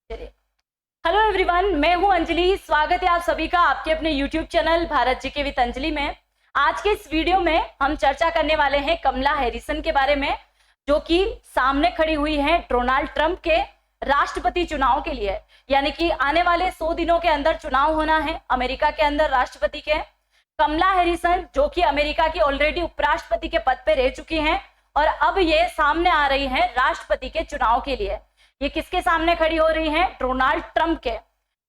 चलिए। Hello everyone, मैं हूं अंजलि। स्वागत है आप सभी का आपके अपने YouTube channel Bharat GK with Anjali में। आज के इस वीडियो में हम चर्चा करने वाले हैं कमला हैरिसन के बारे में, जो कि सामने खड़ी हुई है डोनाल्ड ट्रंप के राष्ट्रपति चुनाव के लिए। यानी कि आने वाले 100 दिनों के अंदर चुनाव होना है अमेरिका के अंदर राष्ट्रपति के। कमला हैरिसन जो कि अमेरिका की ऑलरेडी उपराष्ट्रपति के पद पे रह चुकी हैं और अब ये सामने आ रही हैं राष्ट्रपति के चुनाव के लिए। ये किसके सामने खड़ी हो रही हैं? डोनाल्ड ट्रंप के।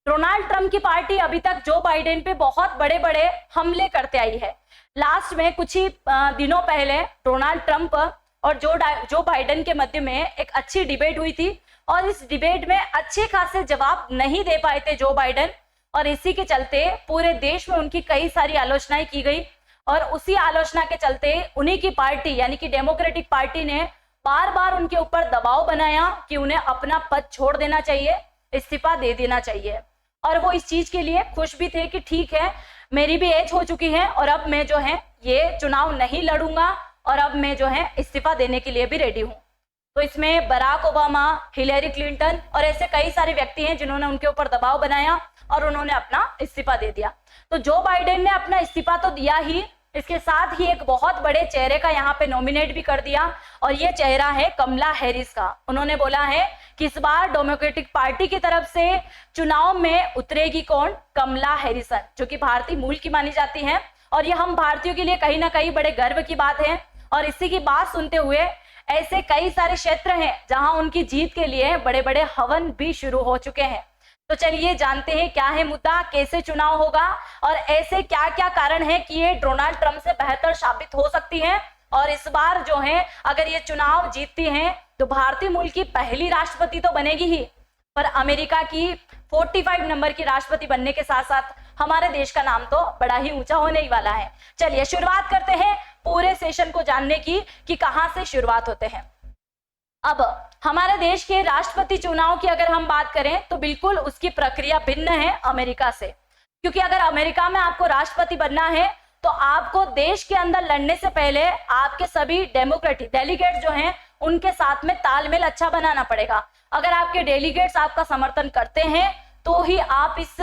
डोनाल्ड ट्रंप की पार्टी अभी तक जो बाइडेन पे बहुत बड़े बड़े हमले करते आई है। लास्ट में कुछ ही दिनों पहले डोनाल्ड ट्रंप और जो बाइडेन के मध्य में एक अच्छी डिबेट हुई थी और इस डिबेट में अच्छे खासे जवाब नहीं दे पाए थे जो बाइडेन, और इसी के चलते पूरे देश में उनकी कई सारी आलोचनाएं की गई। और उसी आलोचना के चलते उन्हीं की पार्टी यानी कि डेमोक्रेटिक पार्टी ने बार बार उनके ऊपर दबाव बनाया कि उन्हें अपना पद छोड़ देना चाहिए, इस्तीफा दे देना चाहिए। और वो इस चीज के लिए खुश भी थे कि ठीक है, मेरी भी एज हो चुकी है और अब मैं जो है ये चुनाव नहीं लड़ूंगा और अब मैं जो है इस्तीफा देने के लिए भी रेडी हूं। तो इसमें बराक ओबामा, हिलेरी क्लिंटन और ऐसे कई सारे व्यक्ति हैं जिन्होंने उनके ऊपर दबाव बनाया और उन्होंने अपना इस्तीफा दे दिया। तो जो बाइडेन ने अपना इस्तीफा तो दिया ही, इसके साथ ही एक बहुत बड़े चेहरे का यहाँ पे नॉमिनेट भी कर दिया और ये चेहरा है कमला हैरिस का। उन्होंने बोला है कि इस बार डेमोक्रेटिक पार्टी की तरफ से चुनाव में उतरेगी कौन? कमला हैरिसन, जो कि भारतीय मूल की मानी जाती है। और ये हम भारतीयों के लिए कहीं ना कहीं बड़े गर्व की बात है। और इसी की बात सुनते हुए ऐसे कई सारे क्षेत्र हैं जहां उनकी जीत के लिए बड़े बड़े हवन भी शुरू हो चुके हैं। तो चलिए जानते हैं क्या है मुद्दा, कैसे चुनाव होगा और ऐसे क्या क्या कारण है कि ये डोनाल्ड ट्रंप से बेहतर साबित हो सकती है। और इस बार जो है अगर ये चुनाव जीतती हैं तो भारतीय मूल की पहली राष्ट्रपति तो बनेगी ही, पर अमेरिका की 45 नंबर की राष्ट्रपति बनने के साथ साथ हमारे देश का नाम तो बड़ा ही ऊंचा होने ही वाला है। चलिए शुरुआत करते हैं पूरे सेशन को जानने की कि कहां से शुरुआत होते हैं। अब हमारे देश के राष्ट्रपति चुनाव की अगर हम बात करें तो बिल्कुल उसकी प्रक्रिया भिन्न है अमेरिका से। क्योंकि अगर अमेरिका में आपको राष्ट्रपति बनना है तो आपको देश के अंदर लड़ने से पहले आपके सभी डेमोक्रेटिक डेलीगेट्स जो हैं उनके साथ में तालमेल अच्छा बनाना पड़ेगा। अगर आपके डेलीगेट्स आपका समर्थन करते हैं तो ही आप इस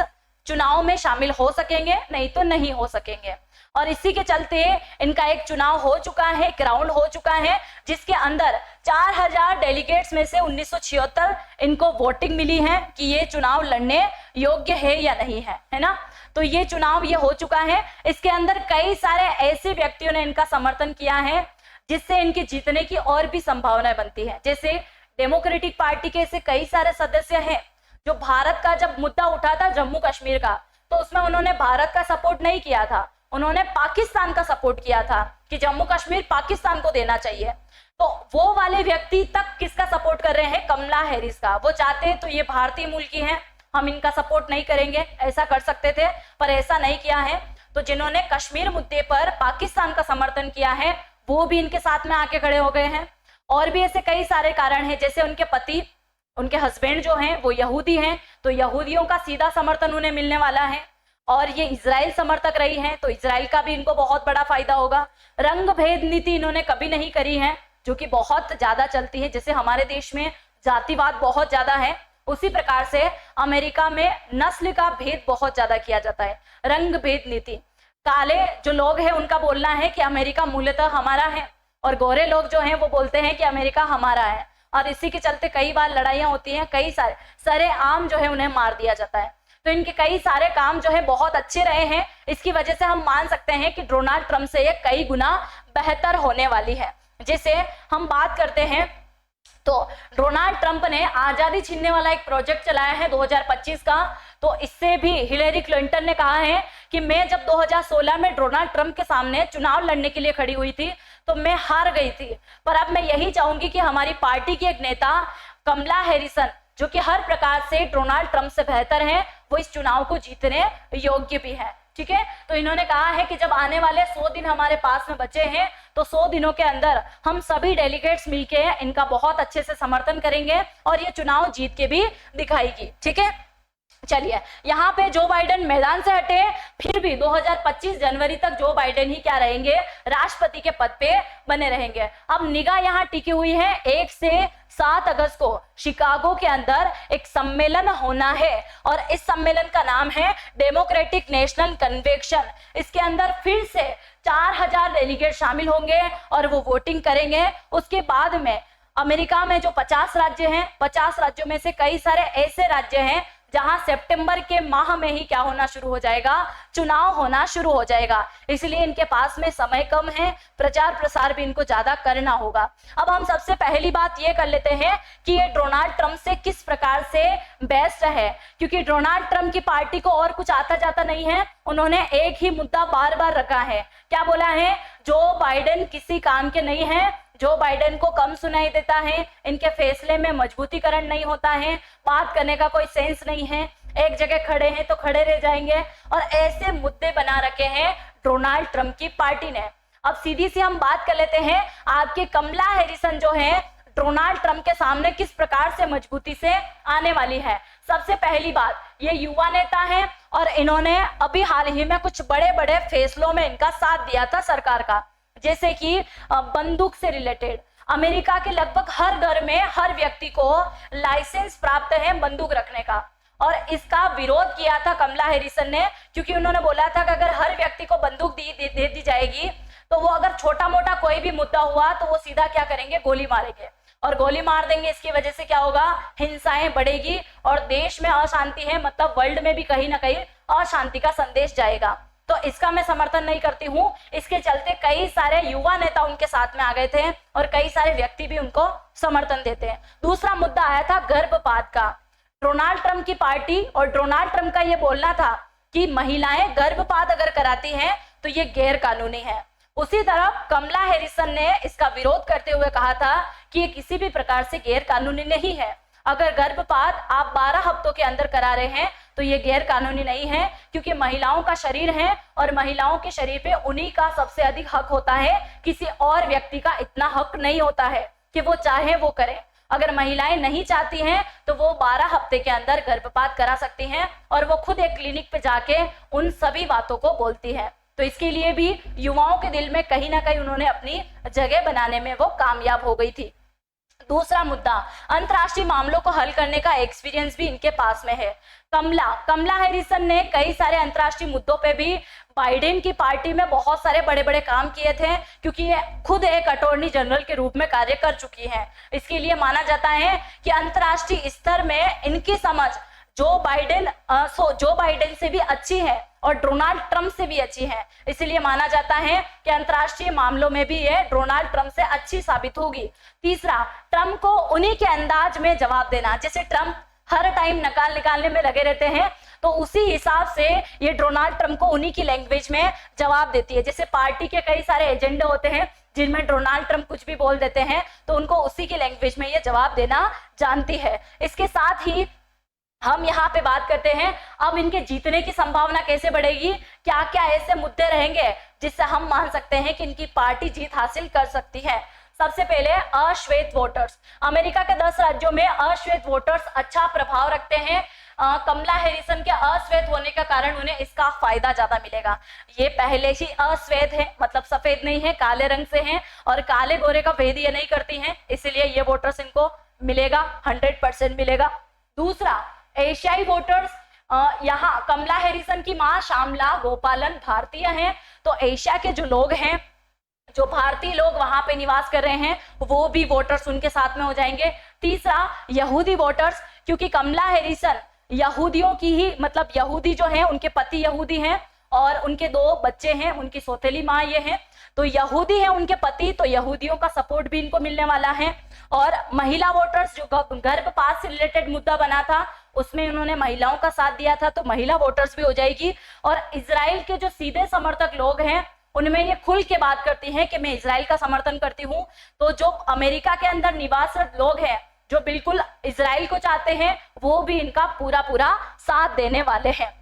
चुनाव में शामिल हो सकेंगे, नहीं तो नहीं हो सकेंगे। और इसी के चलते इनका एक चुनाव हो चुका है, एक राउंड हो चुका है, जिसके अंदर 4000 डेलीगेट्स में से 1976 इनको वोटिंग मिली है कि ये चुनाव लड़ने योग्य है या नहीं है ना। तो ये चुनाव ये हो चुका है। इसके अंदर कई सारे ऐसे व्यक्तियों ने इनका समर्थन किया है जिससे इनके जीतने की और भी संभावनाएं बनती है। जैसे डेमोक्रेटिक पार्टी के ऐसे कई सारे सदस्य हैं जो भारत का जब मुद्दा उठा था जम्मू कश्मीर का, तो उसमें उन्होंने भारत का सपोर्ट नहीं किया था, उन्होंने पाकिस्तान का सपोर्ट किया था कि जम्मू कश्मीर पाकिस्तान को देना चाहिए। तो वो वाले व्यक्ति तक किसका सपोर्ट कर रहे हैं? कमला हैरिस का। वो चाहते हैं तो ये भारतीय मूल की हैं, हम इनका सपोर्ट नहीं करेंगे, ऐसा कर सकते थे, पर ऐसा नहीं किया है। तो जिन्होंने कश्मीर मुद्दे पर पाकिस्तान का समर्थन किया है वो भी इनके साथ में आके खड़े हो गए हैं। और भी ऐसे कई सारे कारण हैं, जैसे उनके पति, उनके हस्बैंड जो हैं वो यहूदी हैं, तो यहूदियों का सीधा समर्थन उन्हें मिलने वाला है। और ये इजराइल समर्थक रही हैं तो इजराइल का भी इनको बहुत बड़ा फायदा होगा। रंग भेद नीति इन्होंने कभी नहीं करी है, जो कि बहुत ज्यादा चलती है। जैसे हमारे देश में जातिवाद बहुत ज्यादा है, उसी प्रकार से अमेरिका में नस्ल का भेद बहुत ज्यादा किया जाता है, रंग भेद नीति। काले जो लोग हैं उनका बोलना है कि अमेरिका मूलतः हमारा है, और गोरे लोग जो हैं वो बोलते हैं कि अमेरिका हमारा है। और इसी के चलते कई बार लड़ाइयां होती हैं, कई सारे सरेआम जो है उन्हें मार दिया जाता है। तो इनके कई सारे काम जो है बहुत अच्छे रहे हैं, इसकी वजह से हम मान सकते हैं कि डोनाल्ड ट्रंप से ये कई गुना बेहतर होने वाली है। जैसे हम बात करते हैं तो डोनाल्ड ट्रंप ने आजादी छीनने वाला एक प्रोजेक्ट चलाया है 2025 का। तो इससे भी हिलेरी क्लिंटन ने कहा है कि मैं जब 2016 में डोनाल्ड ट्रंप के सामने चुनाव लड़ने के लिए खड़ी हुई थी तो मैं हार गई थी, पर अब मैं यही चाहूंगी कि हमारी पार्टी की एक नेता कमला हैरिसन, जो कि हर प्रकार से डोनाल्ड ट्रंप से बेहतर है, वो इस चुनाव को जीतने योग्य भी है। ठीक है, तो इन्होंने कहा है कि जब आने वाले 100 दिन हमारे पास में बचे हैं तो 100 दिनों के अंदर हम सभी डेलीगेट्स मिलके इनका बहुत अच्छे से समर्थन करेंगे और ये चुनाव जीत के भी दिखाएगी। ठीक है, चलिए, यहाँ पे जो बाइडेन मैदान से हटे, फिर भी 2025 जनवरी तक जो बाइडेन ही क्या रहेंगे, राष्ट्रपति के पद पे बने रहेंगे। अब निगाह यहाँ टिकी हुई है 1 से 7 अगस्त को शिकागो के अंदर एक सम्मेलन होना है और इस सम्मेलन का नाम है डेमोक्रेटिक नेशनल कन्वेंशन। इसके अंदर फिर से 4000 डेलीगेट शामिल होंगे और वो वोटिंग करेंगे। उसके बाद में अमेरिका में जो 50 राज्य हैं, 50 राज्यों में से कई सारे ऐसे राज्य हैं जहां सितंबर के माह में ही क्या होना शुरू हो जाएगा, चुनाव होना शुरू हो जाएगा। इसलिए इनके पास में समय कम है, प्रचार प्रसार भी इनको ज्यादा करना होगा। अब हम सबसे पहली बात ये कर लेते हैं कि ये डोनाल्ड ट्रंप से किस प्रकार से बेस्ट है, क्योंकि डोनाल्ड ट्रंप की पार्टी को और कुछ आता जाता नहीं है। उन्होंने एक ही मुद्दा बार बार रखा है, क्या बोला है, जो बाइडेन किसी काम के नहीं है, जो बाइडेन को कम सुनाई देता है, इनके फैसले में मजबूतीकरण नहीं होता है, बात करने का कोई सेंस नहीं है, एक जगह खड़े हैं तो खड़े रह जाएंगे, और ऐसे मुद्दे बना रखे हैं डोनाल्ड ट्रंप की पार्टी ने। अब सीधी सी हम बात कर लेते हैं, आपके कमला हैरिसन जो है डोनाल्ड ट्रंप के सामने किस प्रकार से मजबूती से आने वाली है। सबसे पहली बात, ये युवा नेता है और इन्होंने अभी हाल ही में कुछ बड़े बड़े फैसलों में इनका साथ दिया था सरकार का, जैसे कि बंदूक से रिलेटेड। अमेरिका के लगभग हर घर में हर व्यक्ति को लाइसेंस प्राप्त है बंदूक रखने का, और इसका विरोध किया था कमला हैरिसन ने, क्योंकि उन्होंने बोला था कि अगर हर व्यक्ति को बंदूक दे दी जाएगी तो वो अगर छोटा मोटा कोई भी मुद्दा हुआ तो वो सीधा क्या करेंगे, गोली मारेंगे, और गोली मार देंगे। इसकी वजह से क्या होगा, हिंसाएं बढ़ेगी और देश में अशांति है, मतलब वर्ल्ड में भी कहीं ना कहीं अशांति का संदेश जाएगा। तो इसका मैं समर्थन नहीं करती हूँ। इसके चलते कई सारे युवा नेता उनके साथ में आ गए थे और कई सारे व्यक्ति भी उनको समर्थन देते हैं। दूसरा मुद्दा आया था गर्भपात का। डोनाल्ड ट्रंप की पार्टी और डोनाल्ड ट्रंप का ये बोलना था कि महिलाएं गर्भपात अगर कराती हैं तो ये गैर कानूनी है। उसी तरह कमला हैरिसन ने इसका विरोध करते हुए कहा था कि ये किसी भी प्रकार से गैर कानूनी नहीं है। अगर गर्भपात आप 12 हफ्तों के अंदर करा रहे हैं तो ये गैर कानूनी नहीं है, क्योंकि महिलाओं का शरीर है और महिलाओं के शरीर पे उन्हीं का सबसे अधिक हक होता है, किसी और व्यक्ति का इतना हक नहीं होता है कि वो चाहे वो करे। अगर महिलाएं नहीं चाहती हैं तो वो 12 हफ्ते के अंदर गर्भपात करा सकती हैं और वो खुद एक क्लिनिक पे जाके उन सभी बातों को बोलती है। तो इसके लिए भी युवाओं के दिल में कहीं ना कहीं उन्होंने अपनी जगह बनाने में वो कामयाब हो गई थी। दूसरा मुद्दा, अंतर्राष्ट्रीय मामलों को हल करने का एक्सपीरियंस भी इनके पास में है। कमला हैरिसन ने कई सारे अंतर्राष्ट्रीय मुद्दों पे भी बाइडेन की पार्टी में बहुत सारे बड़े बड़े काम किए थे, क्योंकि ये खुद एक अटॉर्नी जनरल के रूप में कार्य कर चुकी हैं। इसके लिए माना जाता है कि अंतर्राष्ट्रीय स्तर में इनकी समझ जो बाइडेन से भी अच्छी है और डोनाल्ड ट्रंप से भी अच्छी है। इसलिए माना जाता है कि अंतर्राष्ट्रीय मामलों में भी ये डोनाल्ड ट्रंप से अच्छी साबित होगी। तीसरा, ट्रंप को उन्हीं के अंदाज में जवाब देना। जैसे ट्रंप हर टाइम नकाल निकालने में लगे रहते हैं, तो उसी हिसाब से ये डोनाल्ड ट्रंप को उन्हीं की लैंग्वेज में जवाब देती है। जैसे पार्टी के कई सारे एजेंडे होते हैं जिनमें डोनाल्ड ट्रंप कुछ भी बोल देते हैं, तो उनको उसी की लैंग्वेज में ये जवाब देना जानती है। इसके साथ ही हम यहाँ पे बात करते हैं अब इनके जीतने की संभावना कैसे बढ़ेगी, क्या क्या ऐसे मुद्दे रहेंगे जिससे हम मान सकते हैं कि इनकी पार्टी जीत हासिल कर सकती है। सबसे पहले अश्वेत वोटर्स। अमेरिका के 10 राज्यों में अश्वेत वोटर्स अच्छा प्रभाव रखते हैं। कमला हैरिसन के अश्वेत होने का कारण उन्हें इसका फायदा ज्यादा मिलेगा। ये पहले ही अश्वेत है, मतलब सफेद नहीं है, काले रंग से हैं और काले गोरे का भेद ये नहीं करती हैं, इसलिए ये वोटर्स इनको मिलेगा, 100% मिलेगा। दूसरा, एशियाई वोटर्स। यहाँ कमला हैरिसन की मां श्यामला गोपालन भारतीय हैं, तो एशिया के जो लोग हैं, जो भारतीय लोग वहां पे निवास कर रहे हैं, वो भी वोटर्स उनके साथ में हो जाएंगे। तीसरा, यहूदी वोटर्स, क्योंकि कमला हैरिसन यहूदियों की ही, मतलब यहूदी जो हैं उनके पति यहूदी हैं और उनके 2 बच्चे हैं, उनकी सौतेली माँ ये हैं, तो यहूदी है उनके पति, तो यहूदियों का सपोर्ट भी इनको मिलने वाला है। और महिला वोटर्स, जो गर्भपात से रिलेटेड मुद्दा बना था उसमें उन्होंने महिलाओं का साथ दिया था, तो महिला वोटर्स भी हो जाएगी। और इजराइल के जो सीधे समर्थक लोग हैं उनमें ये खुल के बात करती हैं कि मैं इजराइल का समर्थन करती हूँ, तो जो अमेरिका के अंदर निवासरत लोग हैं जो बिल्कुल इजराइल को चाहते हैं, वो भी इनका पूरा साथ देने वाले हैं।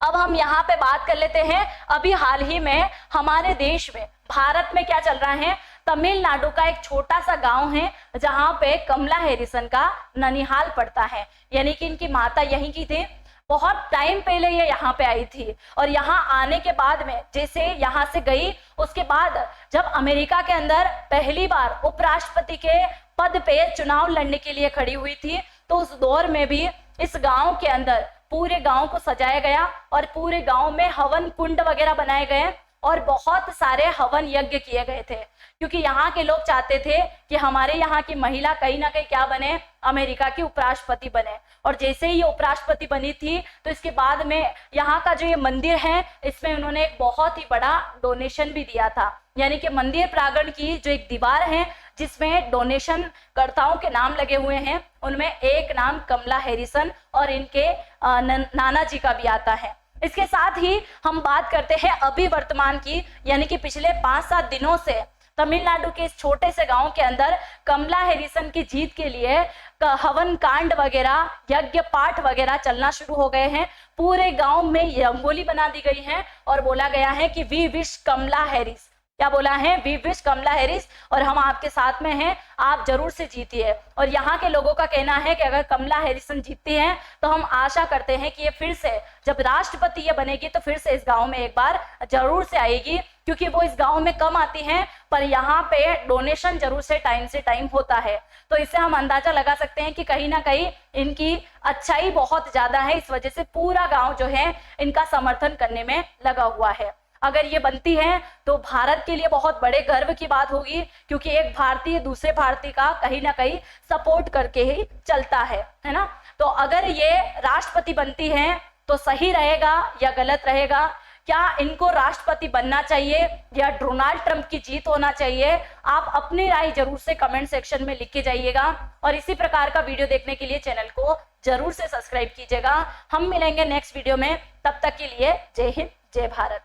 अब हम यहाँ पे बात कर लेते हैं अभी हाल ही में हमारे देश में, भारत में क्या चल रहा है। तमिलनाडु का एक छोटा सा गांव है जहां पे कमला हैरिसन का ननिहाल पड़ता है, यानी कि इनकी माता यहीं की थी। बहुत टाइम पहले ये यहाँ पे आई थी, और यहाँ आने के बाद में जैसे यहाँ से गई, उसके बाद जब अमेरिका के अंदर पहली बार उपराष्ट्रपति के पद पे चुनाव लड़ने के लिए खड़ी हुई थी, तो उस दौर में भी इस गांव के अंदर पूरे गांव को सजाया गया और पूरे गांव में हवन कुंड वगैरह बनाए गए और बहुत सारे हवन यज्ञ किए गए थे, क्योंकि यहाँ के लोग चाहते थे कि हमारे यहाँ की महिला कहीं ना कहीं क्या बने, अमेरिका की उपराष्ट्रपति बने। और जैसे ही ये उपराष्ट्रपति बनी थी तो इसके बाद में यहाँ का जो ये मंदिर है, इसमें उन्होंने एक बहुत ही बड़ा डोनेशन भी दिया था, यानी कि मंदिर प्रांगण की जो एक दीवार है जिसमें डोनेशन कर्ताओं के नाम लगे हुए हैं, उनमें एक नाम कमला हैरिसन और इनके नाना जी का भी आता है। इसके साथ ही हम बात करते हैं अभी वर्तमान की, यानी कि पिछले 5-7 दिनों से तमिलनाडु के इस छोटे से गांव के अंदर कमला हैरिसन की जीत के लिए हवन कांड वगैरह, यज्ञ पाठ वगैरह चलना शुरू हो गए हैं। पूरे गांव में रंगोली बना दी गई है और बोला गया है कि वी विश कमला हैरिस, क्या बोला है, वी विश कमला हैरिस, और हम आपके साथ में हैं, आप जरूर से जीतिए। और यहाँ के लोगों का कहना है कि अगर कमला हैरिसन जीतती हैं तो हम आशा करते हैं कि ये फिर से जब राष्ट्रपति ये बनेगी तो फिर से इस गांव में एक बार जरूर से आएगी, क्योंकि वो इस गांव में कम आती हैं पर यहाँ पे डोनेशन जरूर से टाइम होता है। तो इससे हम अंदाजा लगा सकते हैं कि कहीं ना कहीं इनकी अच्छाई बहुत ज्यादा है, इस वजह से पूरा गांव जो है इनका समर्थन करने में लगा हुआ है। अगर ये बनती है तो भारत के लिए बहुत बड़े गर्व की बात होगी, क्योंकि एक भारतीय दूसरे भारतीय का कहीं ना कहीं सपोर्ट करके ही चलता है ना। तो अगर ये राष्ट्रपति बनती है तो सही रहेगा या गलत रहेगा, क्या इनको राष्ट्रपति बनना चाहिए या डोनाल्ड ट्रंप की जीत होना चाहिए, आप अपनी राय जरूर से कमेंट सेक्शन में लिख के जाइएगा। और इसी प्रकार का वीडियो देखने के लिए चैनल को जरूर से सब्सक्राइब कीजिएगा। हम मिलेंगे नेक्स्ट वीडियो में, तब तक के लिए जय हिंद, जय भारत।